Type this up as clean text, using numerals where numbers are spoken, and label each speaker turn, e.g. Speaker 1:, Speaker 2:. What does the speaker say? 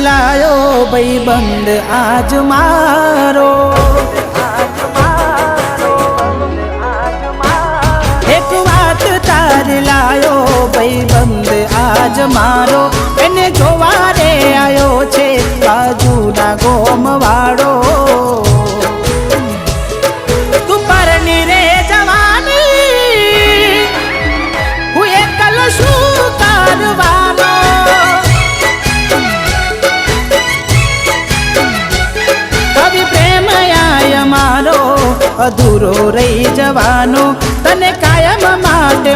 Speaker 1: લાયો ભાઈબંધ આજ મારો, એક વાત તાર લાયો ભાઈબંધ આજ મારો, એને જોવા રે આયો છે બાજુના ગોમ વાળો। તું પરણી રે જવાની, હું એકલ શું કરવાનો, કવિ પ્રેમ આય મારો અધૂરો રહી જવાનો, તને કાયમ માટે